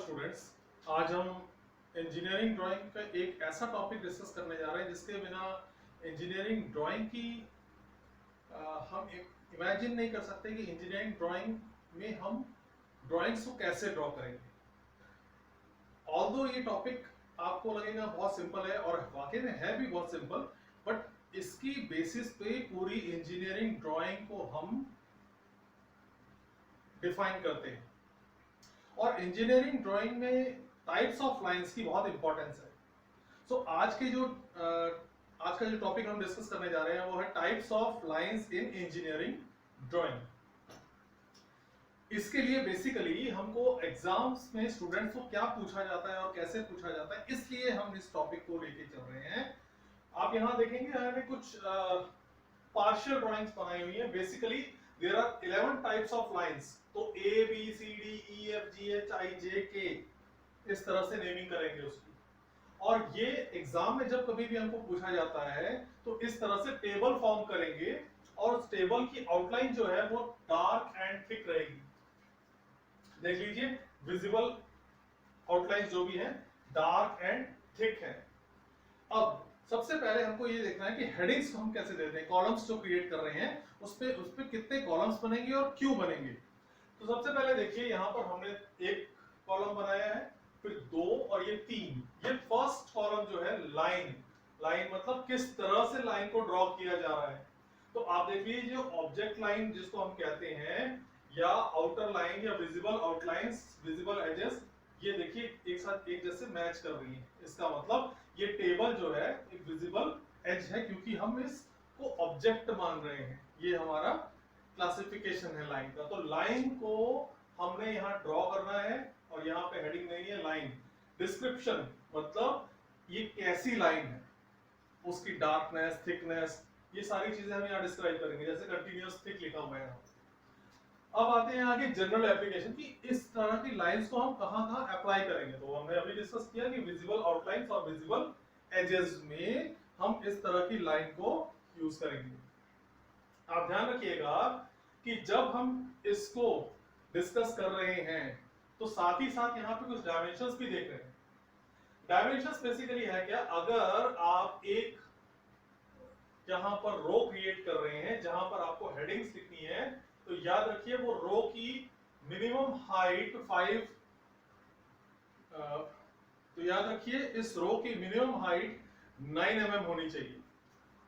Students, आज हम engineering drawing का एक ऐसा टॉपिक डिस्कस करने जा रहे हैं जिसके बिना इंजीनियरिंग ड्राइंग की हम इमेजिन नहीं कर सकते कि इंजीनियरिंग ड्राइंग में हम ड्राइंग्स को कैसे ड्रॉ करेंगे। ऑल्दो ये टॉपिक आपको लगेगा बहुत सिंपल है और वाकई में है भी बहुत सिंपल, बट इसकी बेसिस पे पूरी इंजीनियरिंग ड्राइंग को हम डिफाइन करते हैं। और इंजीनियरिंग ड्राइंग में टाइप्स ऑफ लाइंस की बहुत इंपॉर्टेंस है। सो आज का जो टॉपिक हम डिस्कस करने जा रहे हैं वो है types of lines in engineering drawing. इसके लिए बेसिकली हमको एग्जाम्स में स्टूडेंट्स को क्या पूछा जाता है और कैसे पूछा जाता है, इसलिए हम इस टॉपिक को लेके चल रहे हैं। आप यहां देखेंगे मैंने कुछ पार्शियल ड्राइंग्स बनाई हुई है। Basically there are 11 types of lines. तो A B C D E F G H I J K इस तरह से नेमिंग करेंगे उसकी। और ये एग्जाम में जब कभी भी हमको पूछा जाता है तो इस तरह से टेबल फॉर्म करेंगे और उस टेबल की आउटलाइन जो है वो डार्क एंड थिक रहेगी। देख लीजिए, विजिबल आउटलाइन जो भी है डार्क एंड थिक है। अब सबसे पहले हमको ये देखना है कि हेडिंग्स को हम कैसे देते हैं। कॉलम्स जो क्रिएट कर रहे हैं उस पे कितने कॉलम्स बनेंगे और क्यों बनेंगे। तो सबसे पहले देखिए, यहाँ पर हमने एक कॉलम बनाया है, फिर 2 और ये 3। ये फर्स्ट कॉलम जो है लाइन मतलब किस तरह से लाइन को ड्रॉ किया जा रहा है। तो आप देख लीजिए, जो ऑब्जेक्ट लाइन जिसको हम कहते हैं या आउटर लाइन या विजिबल आउटलाइंस, विजिबल एजेस, ये देखिए एक साथ एक जैसे मैच कर रही है। इसका मतलब ये टेबल जो है एक विजिबल एज है क्योंकि हम इसको ऑब्जेक्ट मान रहे हैं। ये हमारा क्लासिफिकेशन है लाइन का। तो लाइन को हमने यहाँ ड्रॉ करना है और यहाँ पे हेडिंग नहीं है, लाइन। डिस्क्रिप्शन मतलब ये कैसी लाइन है, उसकी डार्कनेस, थिकनेस, ये सारी चीजें हम यहाँ डिस्क्राइब करेंगे। जैसे कंटिन्यूअस थिक लिखा हुआ है यहाँ। अब आते हैं आगे जनरल एप्लीकेशन की इस तरह की लाइंस को हम कहाँ अप्लाई करेंगे। तो हमने अभी डिस्कस किया कि विजिबल आउटलाइंस और विजिबल एजेस में हम इस तरह की लाइन को यूज करेंगे। आप ध्यान रखिएगा कि जब हम इसको डिस्कस कर रहे हैं तो साथ ही साथ यहाँ पे कुछ डायमेंशंस भी देख रहे हैं। डायमेंशंस बेसिकली है क्या, अगर आप एक जहां पर रो क्रिएट कर रहे हैं जहां पर आपको हेडिंग्स लिखनी है, तो याद रखिए वो रो की मिनिमम हाइट 5, तो याद रखिए इस रो की मिनिमम हाइट 9 mm होनी चाहिए।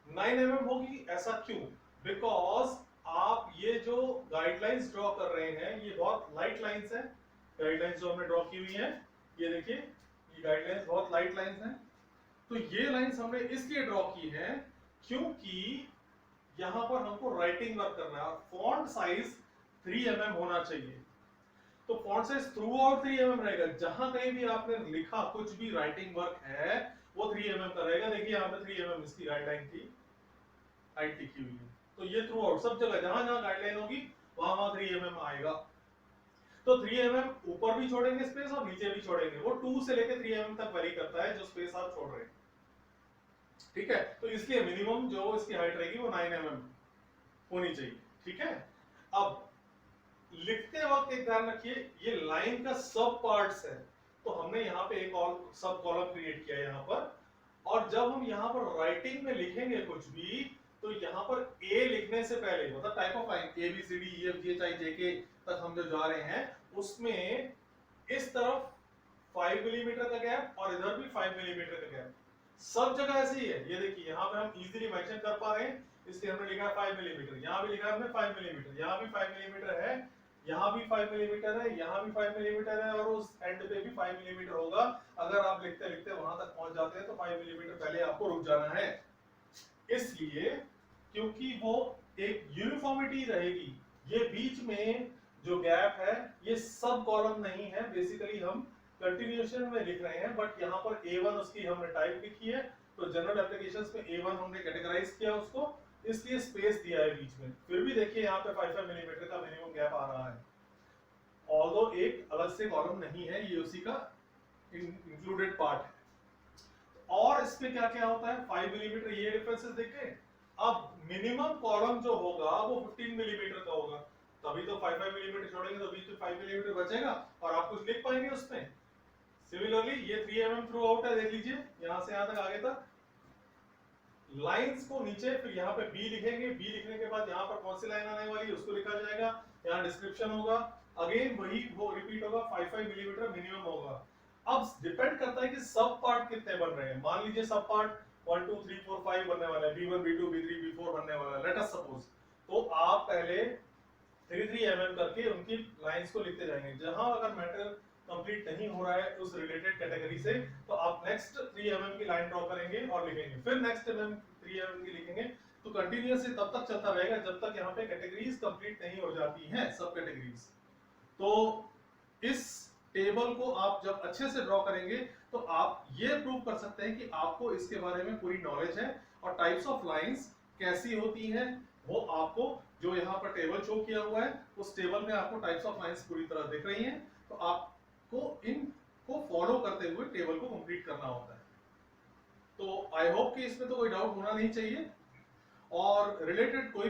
9 mm होगी, ऐसा क्यों? बिकॉज आप ये जो गाइडलाइंस ड्रॉ कर रहे हैं ये बहुत लाइट लाइंस है। गाइडलाइंस जो हमने ड्रॉ की हुई है, ये देखिए, ये गाइडलाइंस बहुत लाइट लाइंस हैं। तो ये लाइंस हमने इसलिए ड्रॉ की है क्योंकि यहां पर हमको राइटिंग वर्क करना है और फॉन्ट साइज 3 mm होना चाहिए। तो font size through out 3 mm रहेगा। जहां कहीं भी आपने लिखा कुछ भी राइटिंग वर्क है वो 3 mm का रहेगा। देखिए यहाँ पे 3 mm इसकी गाइडलाइन की हाइट लिखी हुई है। तो ये थ्रू आउट सब जगह जहां जहां गाइडलाइन होगी वहां 3 mm आएगा। तो 3 mm ऊपर भी छोड़ेंगे स्पेस और नीचे भी छोड़ेंगे। वो 2 से लेकर 3 mm तक वेरी करता है जो स्पेस आप छोड़ रहे हैं। ठीक है, तो इसलिए मिनिमम जो इसकी हाइट रहेगी वो 9 mm होनी चाहिए। ठीक है, अब लिखते वक्त एक ध्यान रखिए, ये लाइन का सब पार्ट्स है। तो हमने यहाँ पे एक और सब कॉलम क्रिएट किया है यहाँ पर। और जब हम यहाँ पर राइटिंग में लिखेंगे कुछ भी, तो यहाँ पर ए लिखने से पहले, मतलब type of line A B C D E F G H I J K तक हम जो जा रहे हैं, उसमें इस तरफ 5 मिलीमीटर का गैप और इधर भी 5 मिलीमीटर का गैप। सब जगह ऐसे ही है। ये देखिए, यहाँ पे हम इजीली मेंशन कर पा रहे हैं, इसलिए हमने लिखा है 5 मिलीमीटर। यहाँ भी लिखा है हमने 5 मिलीमीटर, यहाँ भी 5 मिलीमीटर है, यहाँ भी 5 मिलीमीटर है, यहाँ भी 5 मिलीमीटर है और उस एंड पे भी 5 मिलीमीटर होगा। अगर आप लिखते लिखते वहां तक पहुंच जाते हैं तो 5 मिलीमीटर पहले आपको रुक जाना है। इसलिए क्योंकि वो एक यूनिफॉर्मिटी रहेगी। ये बीच में जो गैप है ये सब कॉलम नहीं है, बेसिकली हम कंटिन्यूएशन में लिख रहे हैं। बट यहाँ पर A1 उसकी हमने टाइप लिखी है, तो जनरल एप्लीकेशंस में A1 हमने कैटेगराइज किया उसको, इसलिए स्पेस दिया है बीच में। फिर भी देखिए यहाँ पे 5 मिलीमीटर का मिनिमम गैप आ रहा है, ऑल्दो एक अलग से कॉलम नहीं है, ये उसी का इंक्लूडेड पार्ट है। और इसमें क्या क्या होता है, 5 मिलीमीटर ये डिफरेंसेस देखें। अब मिनिमम कॉलम जो होगा वो 15 मिलीमीटर का होगा, तभी तो 5 मिलीमीटर छोड़ेंगे तो बीच में 5 मिलीमीटर बचेगा और आप कुछ लिख पाएंगे उसमें। सिमिलरली ये 3 mm थ्रू आउट है, देख लीजिए यहां से यहां तक आगे तक। लाइंस को नीचे फिर यहाँ पे बी लिखेंगे, बी लिखने के बाद यहाँ पर कौन सी लाइन आने वाली है उसको लिखा जाएगा, यहाँ डिस्क्रिप्शन होगा, अगेन वही वो रिपीट होगा, 5 मिलीमीटर मिनिमम होगा। अब डिपेंड करता है कि सब पार्ट कितने बन रहे हैं। मान लीजिए सब पार्ट 1 2 3 4 5 बनने वाला है, B1 B2 B3 B4 बनने वाला है, लेट अस सपोज। तो आप पहले 3 mm करके उनकी लाइंस को लिखते जाएंगे। जहां अगर मैटर कंप्लीट नहीं हो रहा है उस रिलेटेड कैटेगरी से, तो आप नेक्स्ट 3 mm की लाइन ड्रॉ करेंगे और लिखेंगे, फिर नेक्स्ट 3 mm की लिखेंगे। तो कंटिन्यूअसली तब तक चलता रहेगा जब तक यहाँ पे कैटेगरीज कंप्लीट नहीं हो जाती हैं, सब कैटेगरीज। तो इस टेबल को आप जब अच्छे से ड्रॉ करेंगे तो आप ये प्रूव कर सकते हैं कि आपको इसके बारे में पूरी नॉलेज है, और टाइप्स ऑफ लाइंस कैसी होती हैं वो आपको जो यहाँ पर टेबल शो किया हुआ है उस टेबल में आपको टाइप्स ऑफ लाइंस पूरी तरह दिख रही हैं। तो आपको इनको फॉलो करते हुए टेबल को कंप्लीट करना होता है। तो आई होप कि इसमें तो कोई डाउट होना नहीं चाहिए, और रिलेटेड कोई